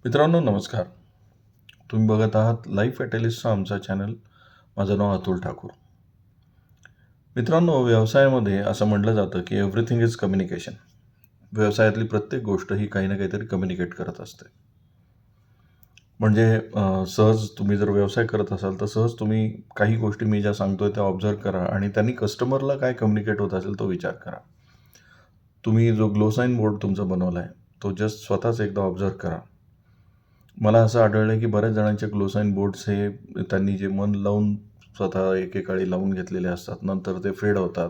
मित्रांनो नमस्कार. तुम्ही बघत आहात लाईफ फॅटलिस्टचा आमचा चॅनल. माझं नाव अतुल ठाकूर. मित्रांनो, व्यवसायामध्ये असं म्हटलं जातं की एव्हरीथिंग इज कम्युनिकेशन. व्यवसायातली प्रत्येक गोष्ट ही काही ना काहीतरी कम्युनिकेट करत असते. म्हणजे सहज तुम्ही जर व्यवसाय करत असाल तर सहज तुम्ही काही गोष्टी मी ज्या सांगतोय त्या ऑब्झर्व करा आणि त्यांनी कस्टमरला काय कम्युनिकेट होत असेल तो विचार करा. तुम्ही जो ग्लोसाईन बोर्ड तुमचा बनवला आहे तो जस्ट स्वतःच एकदा ऑब्झर्व करा. मला असं आढळलं की बऱ्याच जणांचे ग्लोसाईन बोर्ड्स हे त्यांनी जे मन लावून स्वतः एकेकाळी लावून घेतलेले असतात. नंतर ते फेड होतात,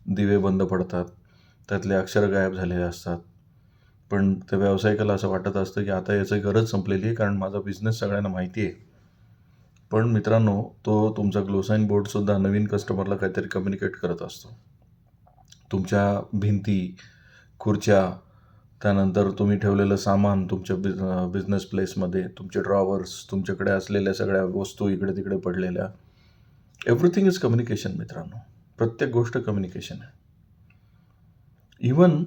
दिवे बंद पडतात, त्यातले अक्षर गायब झालेले असतात. पण त्या व्यावसायिकाला असं वाटत असतं की आता याची गरज संपलेली आहे, कारण माझा बिझनेस सगळ्यांना माहिती आहे. पण मित्रांनो, तो तुमचा ग्लोसाईन बोर्डसुद्धा नवीन कस्टमरला काहीतरी कम्युनिकेट करत असतो. तुमच्या भिंती, खुर्च्या, त्यानंतर तुम्ही ठेवलेलं सामान तुमच्या बिझनेस प्लेसमध्ये, तुमचे ड्रॉवर्स, तुमच्याकडे असलेल्या सगळ्या वस्तू इकडे-तिकडे पडलेल्या. एव्हरीथिंग इज कम्युनिकेशन मित्रांनो. प्रत्येक गोष्ट कम्युनिकेशन आहे. इव्हन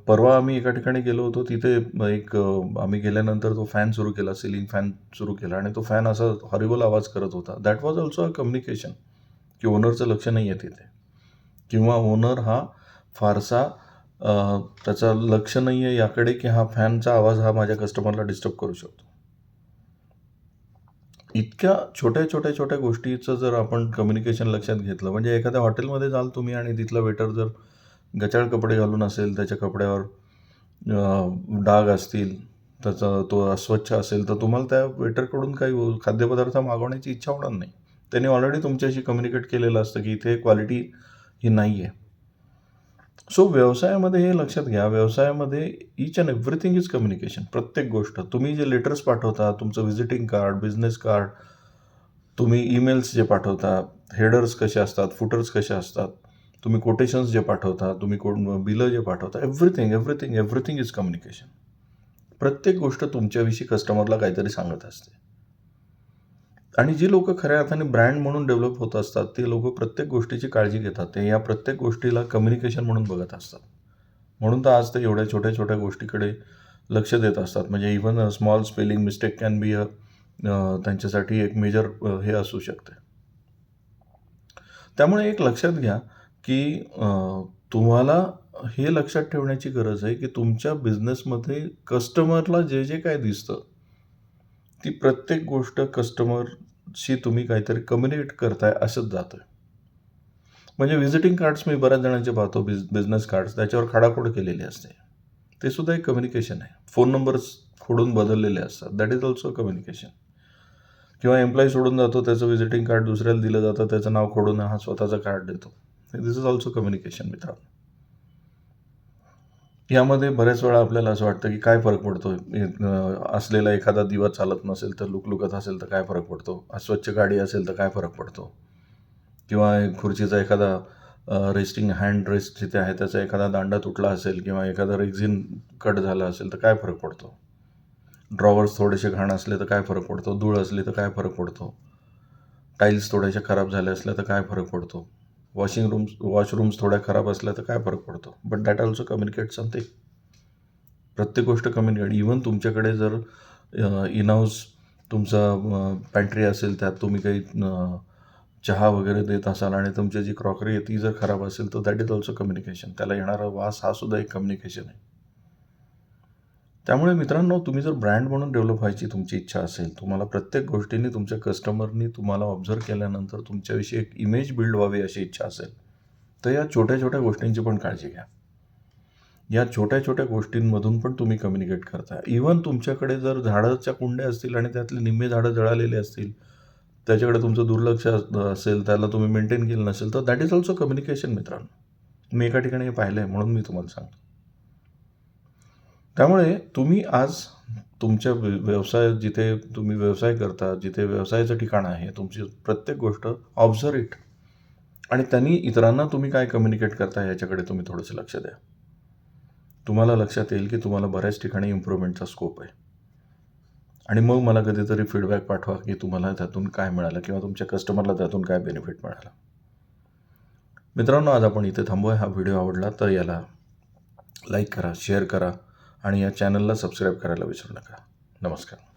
परवा आम्ही एका ठिकाणी गेलो होतो. तिथे आम्ही गेल्यानंतर तो फॅन सुरू केला, सिलिंग फॅन सुरू केला आणि तो फॅन असा हॉरिबल आवाज करत होता. That was also a communication की ओनरचं लक्ष नाही आहे तिथे, किंवा ओनर हा फारसा त्याचं लक्ष नाही आहे याकडे की हा फॅनचा आवाज हा माझ्या कस्टमरला डिस्टर्ब करू शकतो. इतक्या छोट्या गोष्टीचं जर आपण कम्युनिकेशन लक्षात घेतलं, म्हणजे एखाद्या हॉटेलमध्ये जाल तुम्ही आणि तिथला वेटर जर गचाळ कपडे घालून असेल, त्याच्या कपड्यावर डाग असतील, तो अस्वच्छ असेल, तर तुम्हाला त्या वेटरकडून काही खाद्यपदार्थ मागवण्याची इच्छा होणार नाही. त्याने ऑलरेडी तुमच्याशी कम्युनिकेट केलेलं असतं की इथे क्वालिटी ही नाही आहे. सो व्यवसायामध्ये हे लक्षात घ्या, व्यवसायामध्ये each and everything is communication. प्रत्येक गोष्ट तुम्ही जे लेटर्स पाठवता, तुमचं व्हिजिटिंग कार्ड, बिझनेस कार्ड, तुम्ही ईमेल्स जे पाठवता, हेडर्स कसे असतात, फुटर्स कसे असतात, तुम्ही कोटेशन्स जे पाठवता, तुम्ही बिलं जे पाठवता, एव्हरीथिंग इज कम्युनिकेशन. प्रत्येक गोष्ट तुमच्याविषयी कस्टमरला काहीतरी सांगत असते. आणि जी लोक खऱ्या अर्थाने ब्रँड म्हणून डेव्हलप होत असतात, ते लोक प्रत्येक गोष्टीची काळजी घेतात. ते या प्रत्येक गोष्टीला कम्युनिकेशन म्हणून बघत असतात. म्हणून तर आज ते एवढ्या छोट्या गोष्टीकडे लक्ष देत असतात. म्हणजे even a small spelling mistake can be त्यांच्यासाठी एक मेजर हे असू शकते. त्यामुळे एक लक्षात घ्या की तुम्हाला हे लक्षात ठेवण्याची गरज आहे की तुमच्या बिझनेसमध्ये कस्टमरला जे जे काय दिसतं, ती प्रत्येक गोष्ट कस्टमरशी तुम्ही काहीतरी कम्युनिकेट करताय असंच जातं. म्हणजे व्हिजिटिंग कार्ड्स मी बऱ्याच जणांचे पाहतो, बिझनेस कार्ड्स, त्याच्यावर खाडाखोड केलेली असते. ते सुद्धा एक कम्युनिकेशन आहे. फोन नंबर्स खोडून बदललेले असतात. That is also communication. किंवा एम्प्लॉई सोडून जातो, त्याचं व्हिजिटिंग कार्ड दुसऱ्याला दिलं जातं, त्याचं नाव खोडून हा स्वतःचा कार्ड देतो. दिस इज ऑल्सो कम्युनिकेशन मित्रांनो. यामध्ये बऱ्याच वेळा आपल्याला असं वाटतं की काय फरक पडतो, असलेला एखादा दिवा चालत नसेल तर लुकलुकत असेल तर काय फरक पडतो, अस्वच्छ गाडी असेल तर काय फरक पडतो, किंवा खुर्चीचा एखादा रेस्टिंग हँड रेस्ट जिथे आहे त्याचा एखादा दांडा तुटला असेल किंवा एखादा रेक्झिन कट झाला असेल तर काय फरक पडतो, ड्रॉवर्स थोडेसे घाण असले तर काय फरक पडतो, धूळ असली तर काय फरक पडतो, टाईल्स थोड्याशा खराब झाल्या असल्या तर काय फरक पडतो, वॉशरूम्स थोड्या खराब असल्या तर काय फरक पडतो. But that also communicate something. प्रत्येक गोष्ट कम्युनिकेट. इव्हन तुमच्याकडे जर इन-हाऊस तुमचा पॅन्ट्री असेल, त्यात तुम्ही काही चहा वगैरे देत असाल आणि तुमची जी क्रॉकरी आहे ती जर खराब असेल तर दॅट इज ऑल्सो कम्युनिकेशन. त्याला येणारा वास हा सुद्धा एक कम्युनिकेशन आहे. त्यामुळे मित्रांनो, तुम्ही जर ब्रँड म्हणून डेव्हलप व्हायची तुमची इच्छा असेल, तुम्हाला प्रत्येक गोष्टीने तुमच्या कस्टमरनी तुम्हाला ऑब्झर्व केल्यानंतर तुमच्याविषयी एक इमेज बिल्ड व्हावी अशी इच्छा असेल, तर या छोट्या गोष्टींची पण काळजी घ्या. या छोट्या गोष्टींमधून पण तुम्ही कम्युनिकेट करता. इव्हन तुमच्याकडे जर झाडाच्या कुंड्या असतील आणि त्यातले निम्मे झाडं जळालेले असतील, त्याच्याकडे तुमचं दुर्लक्ष असेल, त्याला तुम्ही मेंटेन केलं नसेल, तर दॅट इज ऑल्सो कम्युनिकेशन मित्रांनो. मी एका ठिकाणी हे पाहिलं आहे म्हणून मी तुम्हाला सांगतो. त्यामुळे तुम्ही आज तुमच्या व्यवसायात जिथे तुम्ही व्यवसाय करता, जिथे व्यवसायाचं ठिकाण आहे, तुमची प्रत्येक गोष्ट ऑब्झर्व इट आणि त्यांनी इतरांना तुम्ही काय कम्युनिकेट करता याच्याकडे तुम्ही थोडंसं लक्ष द्या. तुम्हाला लक्षात येईल की तुम्हाला बऱ्याच ठिकाणी इम्प्रूव्हमेंटचा स्कोप आहे. आणि मग मला कधीतरी फीडबॅक पाठवा की तुम्हाला त्यातून काय मिळालं किंवा तुमच्या कस्टमरला त्यातून काय बेनिफिट मिळाला. मित्रांनो, आज आपण इथे थांबूया. हा व्हिडिओ आवडला तर याला लाईक करा, शेअर करा आणि या चॅनलला सबस्क्राईब करायला विसरू नका. नमस्कार.